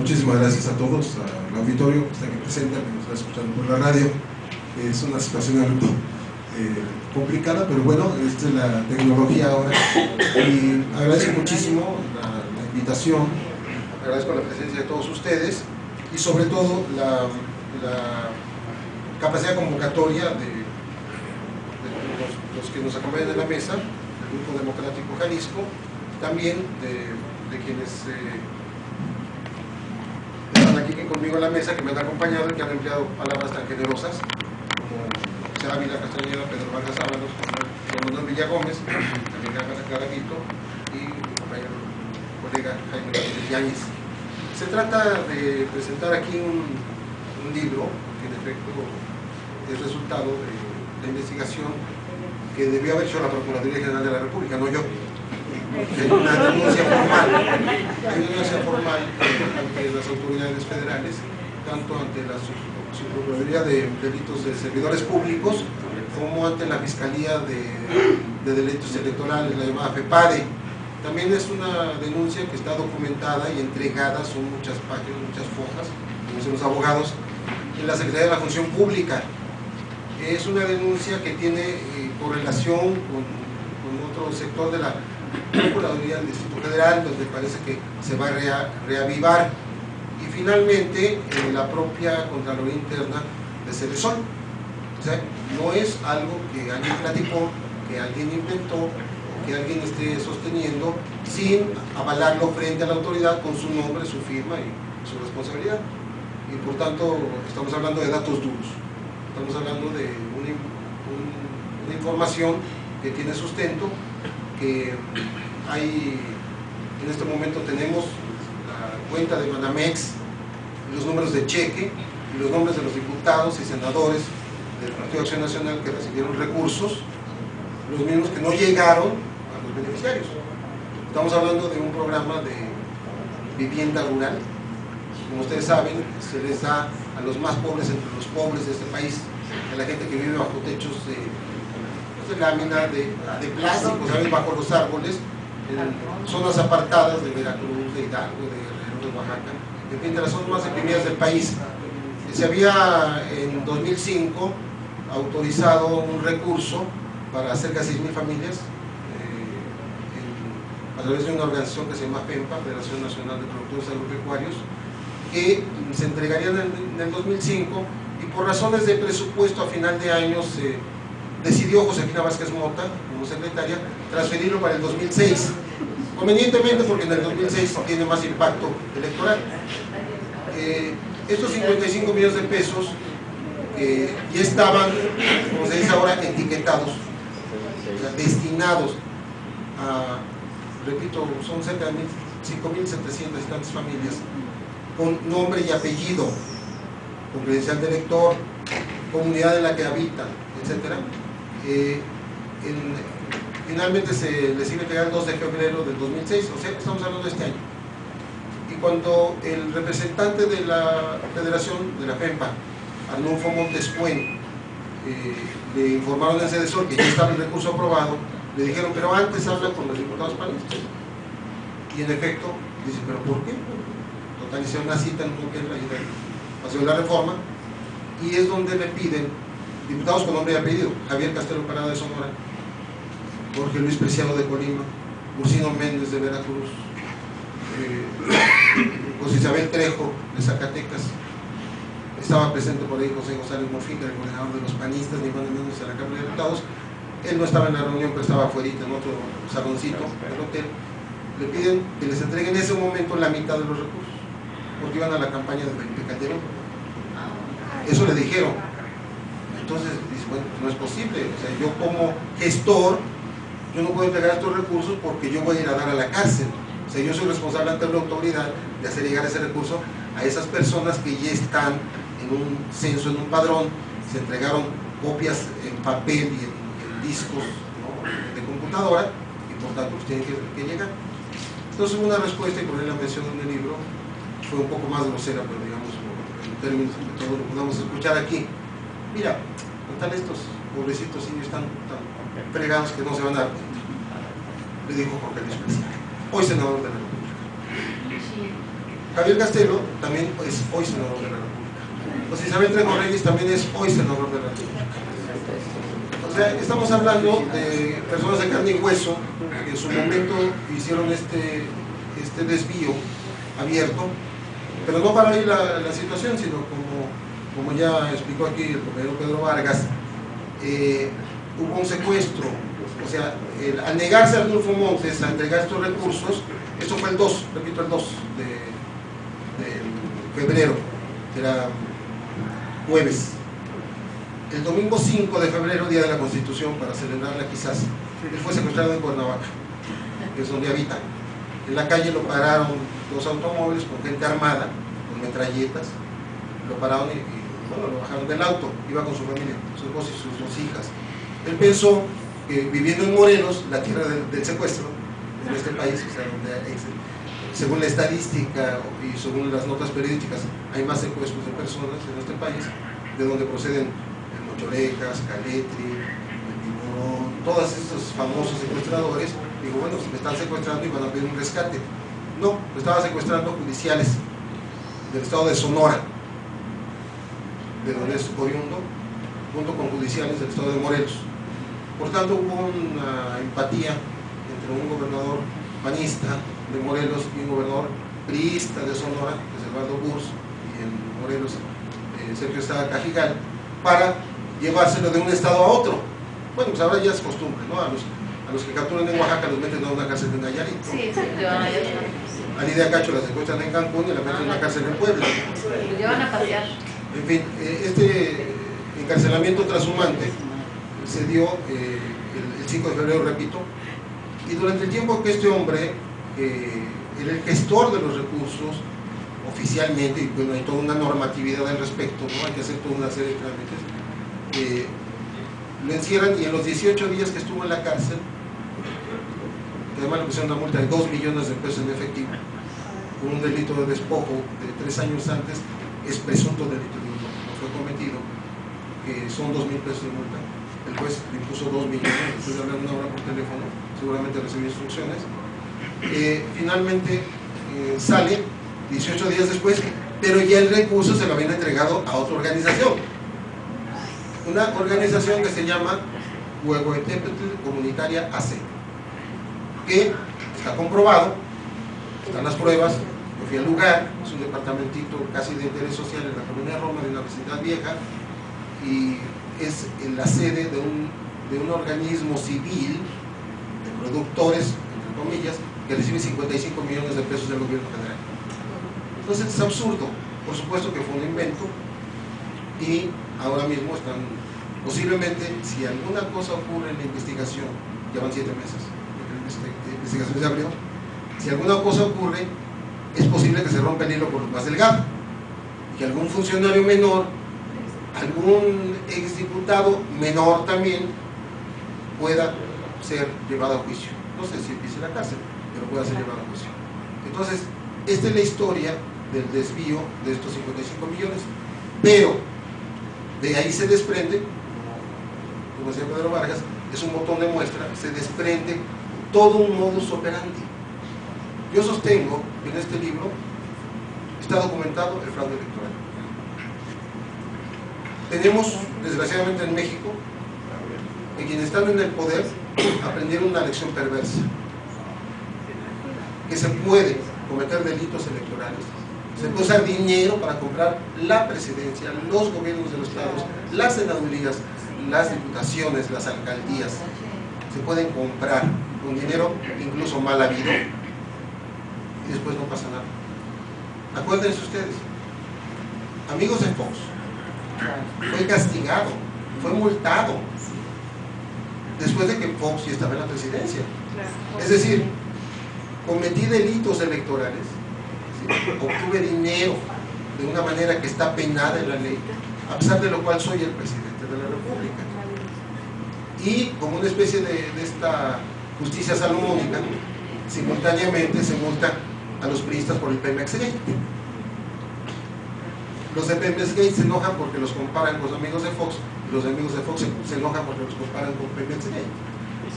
muchísimas gracias a todos, al auditorio que está aquí presente, que nos está escuchando por la radio. Es una situación algo complicada, pero bueno, esta es la tecnología ahora. Y agradezco muchísimo la invitación, agradezco la presencia de todos ustedes y sobre todo la capacidad convocatoria de los que nos acompañan en la mesa, del Grupo Democrático Jalisco, también de quienes están aquí conmigo en la mesa, que me han acompañado y que han empleado palabras tan generosas como José Ávila Castañeda, Pedro Vargas Ábalos, Manuel Villagómez, también Garavito y mi compañero, colega Jaime Rodríguez Yáñez. Se trata de presentar aquí un libro que en efecto es resultado de la investigación que debió haber hecho la Procuraduría General de la República, no yo. Hay una denuncia formal ante las autoridades federales, tanto ante la Subprocuraduría de Delitos de Servidores Públicos como ante la Fiscalía de Delitos Electorales, la llamada FEPADE. También es una denuncia que está documentada y entregada, son muchas páginas, muchas fojas, como dicen los abogados, en la Secretaría de la Función Pública. Es una denuncia que tiene correlación con otro sector de la Procuraduría del Distrito Federal, donde parece que se va a reavivar, y finalmente la propia Contraloría Interna de Ceresol. O sea, no es algo que alguien platicó, que alguien inventó, que alguien esté sosteniendo sin avalarlo frente a la autoridad con su nombre, su firma y su responsabilidad. Y por tanto estamos hablando de datos duros, estamos hablando de una información que tiene sustento, que hay, en este momento tenemos la cuenta de Banamex, los números de cheque y los nombres de los diputados y senadores del Partido de Acción Nacional que recibieron recursos, los mismos que no llegaron a los beneficiarios. Estamos hablando de un programa de vivienda rural. Como ustedes saben, se les da a los más pobres entre los pobres de este país, a la gente que vive bajo techos de lámina, de plástico, ¿sabes? Bajo los árboles, en zonas apartadas de Veracruz, de Hidalgo, de Guerrero, de Oaxaca, en fin, de las zonas más deprimidas del país. Se había en 2005 autorizado un recurso para cerca de 6,000 familias a través de una organización que se llama FEMPA, Federación Nacional de Productores Agropecuarios, que se entregarían en el 2005, y por razones de presupuesto a final de año se decidió Josefina Vázquez Mota, como secretaria, transferirlo para el 2006, convenientemente porque en el 2006 tiene más impacto electoral. Estos 55 millones de pesos ya estaban, como se dice ahora, etiquetados, o sea, destinados a, repito, son cerca de 5.700 y tantas familias, con nombre y apellido, con credencial de elector, comunidad en la que habitan, etc. Finalmente se les iba a entregar el 2 de febrero del 2006, o sea, estamos hablando de este año. Y cuando el representante de la Federación, de la FEMPA, Arnulfo Montescuen, le informaron en Ceresol que ya estaba el recurso aprobado, le dijeron, pero antes habla con los diputados panistas. Y en efecto, dice, ¿pero por qué? Total, hicieron una cita en un paseo de la Reforma, y es donde le piden diputados con nombre y apellido: Javier Castelo Parada de Sonora, Jorge Luis Preciado de Colima, Ursino Méndez de Veracruz, José Isabel Trejo de Zacatecas, estaba presente por ahí José González Morfín, el coordinador de los panistas, ni más ni menos, en la Cámara de Diputados. Él no estaba en la reunión, pero estaba afuera en otro saloncito del hotel. Le piden que les entreguen en ese momento la mitad de los recursos, porque iban a la campaña de Felipe Calderón. Eso le dijeron. Entonces dice, bueno, pues no es posible, o sea, yo como gestor, yo no puedo entregar estos recursos porque yo voy a ir a dar a la cárcel. O sea, yo soy responsable ante la autoridad de hacer llegar ese recurso a esas personas que ya están en un censo, en un padrón, se entregaron copias en papel y en discos, ¿no?, de computadora, y por tanto pues tienen que llegar. Entonces una respuesta, y por ahí la menciono en el libro, fue un poco más grosera, pero digamos, en términos que todos lo podamos escuchar aquí. Mira, total, estos pobrecitos indios están tan fregados que no se van a dar cuenta, le dijo Jorge Luis Preciado, hoy senador de la República. Javier Castelo también es hoy senador de la República. José Isabel Trejo Reyes también es hoy senador de la República. O sea, estamos hablando de personas de carne y hueso que en su momento hicieron este desvío abierto, pero no para ahí la situación, sino como ya explicó aquí el compañero Pedro Vargas, hubo un secuestro. O sea, al negarse a Arnulfo Montes a entregar estos recursos, esto fue el 2, repito, el 2 de febrero, era jueves. El domingo 5 de febrero, día de la Constitución, para celebrarla quizás, él fue secuestrado en Cuernavaca, que es donde habita. En la calle lo pararon 2 automóviles con gente armada, con metralletas, lo pararon y bueno, lo bajaron del auto, iba con su familia, su esposa y sus 2 hijas. Él pensó que viviendo en Morelos, la tierra del secuestro, en este país, o sea, donde según la estadística y según las notas periodísticas, hay más secuestros de personas en este país, de donde proceden el Mocholecas, Caletri, el Tiburón, todos estos famosos secuestradores. Digo, bueno, si me están secuestrando y van a pedir un rescate. No, lo estaban secuestrando judiciales del estado de Sonora, de donde es oriundo, junto con judiciales del estado de Morelos. Por tanto, hubo una empatía entre un gobernador panista de Morelos y un gobernador priista de Sonora, que es Eduardo Burs, y en Morelos Sergio Estrada Cajigal, para llevárselo de un estado a otro. Bueno, pues ahora ya es costumbre, ¿no? A los que capturan en Oaxaca los meten a una cárcel de Nayarit, ¿no? Sí, le van a Nayarit. A Lidia Cacho la secuestran en Cancún y la meten en una cárcel en Puebla. Lo llevan a pasear. En fin, este encarcelamiento transhumante se dio el 5 de febrero, repito, y durante el tiempo que este hombre era el gestor de los recursos oficialmente, y bueno, hay toda una normatividad al respecto, ¿no? Hay que hacer toda una serie de trámites, lo encierran, y en los 18 días que estuvo en la cárcel, que además le pusieron una multa de 2 millones de pesos en efectivo, con un delito de despojo de 3 años antes, es presunto delito, no fue cometido, que son 2,000 pesos de multa. El juez le impuso 2 millones, después de hablar una hora por teléfono, seguramente recibió instrucciones. Finalmente sale 18 días después, pero ya el recurso se lo habían entregado a otra organización, una organización que se llama Huehuetepetl Comunitaria AC, que está comprobado, están las pruebas. Yo fui al lugar, es un departamentito casi de interés social en la colonia Roma, de una vecindad vieja, y es la sede de un organismo civil de productores, entre comillas, que recibe 55 millones de pesos del gobierno federal. Entonces es absurdo. Por supuesto que fue un invento, y ahora mismo están, posiblemente, si alguna cosa ocurre en la investigación, ya van 7 meses, la investigación se abrió, si alguna cosa ocurre, es posible que se rompa el hilo por lo más delgado, y que algún funcionario menor, algún exdiputado menor también, pueda ser llevado a juicio. No sé si empiece la cárcel, pero pueda ser llevado a juicio. Entonces, esta es la historia del desvío de estos 55 millones, pero de ahí se desprende, como decía Pedro Vargas, es un botón de muestra, se desprende todo un modus operandi. Yo sostengo que en este libro está documentado el fraude electoral. Tenemos, desgraciadamente en México, que quienes están en el poder aprendieron una lección perversa, que se puede cometer delitos electorales, se puede usar dinero para comprar la presidencia, los gobiernos de los estados, las senadurías, las diputaciones, las alcaldías, se pueden comprar con dinero incluso mal habido, y después no pasa nada. Acuérdense ustedes, amigos de Fox, fue castigado, fue multado después de que Fox ya estaba en la presidencia. Es decir, cometí delitos electorales, ¿sí? Obtuve dinero de una manera que está penada en la ley, a pesar de lo cual soy el presidente de la República. Y como una especie de esta justicia salomónica, simultáneamente se multa a los priistas por el Pemex Gate. Los de Pemex Gate se enojan porque los comparan con los amigos de Fox, y los amigos de Fox se enojan porque los comparan con Pemex Gate,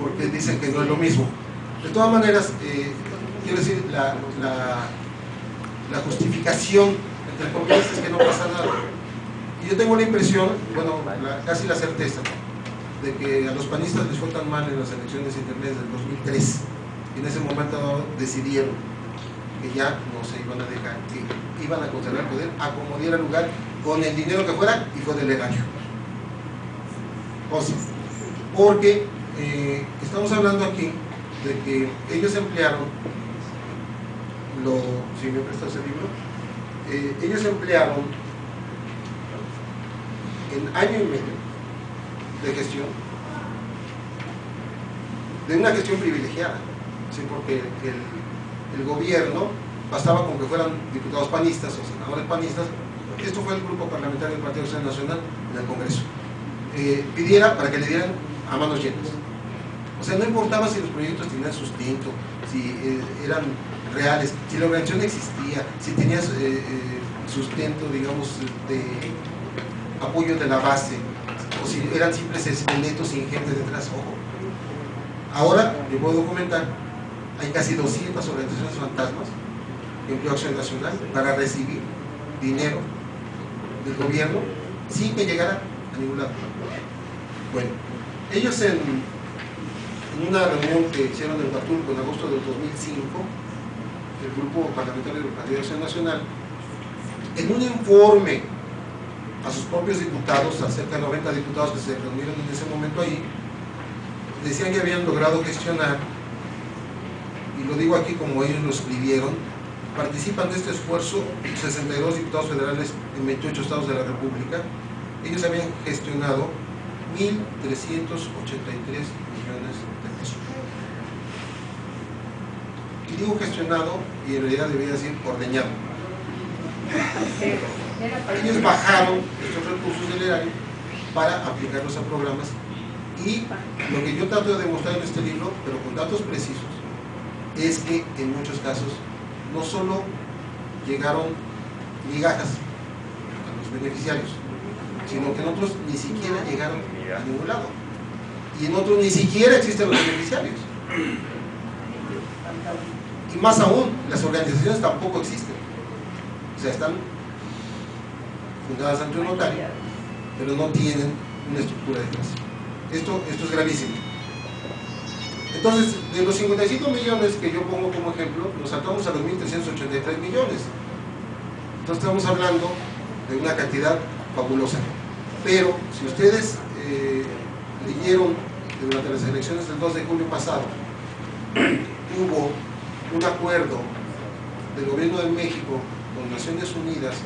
porque dicen que no es lo mismo. De todas maneras, quiero decir, la justificación, entre comillas, es que no pasa nada. Y yo tengo la impresión, bueno, casi la certeza, de que a los panistas les fue tan mal en las elecciones intermedias del 2003, y en ese momento decidieron que ya no se iban a dejar, que iban a conservar el poder a como diera lugar, con el dinero que fuera, y fue del erario. Porque estamos hablando aquí de que ellos emplearon, si me prestas el libro, ellos emplearon en año y medio de gestión, de una gestión privilegiada, ¿sí? Porque el gobierno bastaba con que fueran diputados panistas o senadores panistas. Esto fue el grupo parlamentario del Partido Acción Nacional en el Congreso, pidiera para que le dieran a manos llenas. O sea, no importaba si los proyectos tenían sustento, si eran reales, si la organización existía, si tenías sustento, digamos, de apoyo de la base, o si eran simples esqueletos ingentes detrás. Ojo, ahora le puedo documentar, hay casi 200 organizaciones fantasmas que empleó Acción Nacional para recibir dinero del gobierno sin que llegara a ningún lado. Bueno, ellos en una reunión que hicieron en Huatulco en agosto del 2005, el grupo parlamentario del Partido de Acción Nacional, en un informe a sus propios diputados, a cerca de 90 diputados que se reunieron en ese momento ahí, decían que habían logrado gestionar, y lo digo aquí como ellos lo escribieron, participan de este esfuerzo 62 diputados federales en 28 estados de la República. Ellos habían gestionado 1.383 millones de pesos. Y digo gestionado, y en realidad debería decir ordeñado. Ellos bajaron estos recursos del erario para aplicarlos a programas, y lo que yo trato de demostrar en este libro, pero con datos precisos, es que en muchos casos no solo llegaron migajas a los beneficiarios, sino que en otros ni siquiera llegaron a ningún lado, y en otros ni siquiera existen los beneficiarios, y más aún, las organizaciones tampoco existen. O sea, están fundadas ante un notario, pero no tienen una estructura detrás. Esto es gravísimo. Entonces, de los 55 millones que yo pongo como ejemplo, nos saltamos a los 1.383 millones. Entonces estamos hablando de una cantidad fabulosa. Pero, si ustedes leyeron durante las elecciones del 2 de julio pasado, hubo un acuerdo del gobierno de México con Naciones Unidas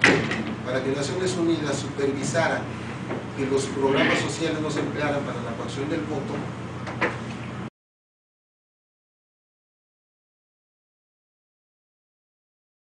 para que Naciones Unidas supervisara que los programas sociales no se emplearan para la coacción del voto.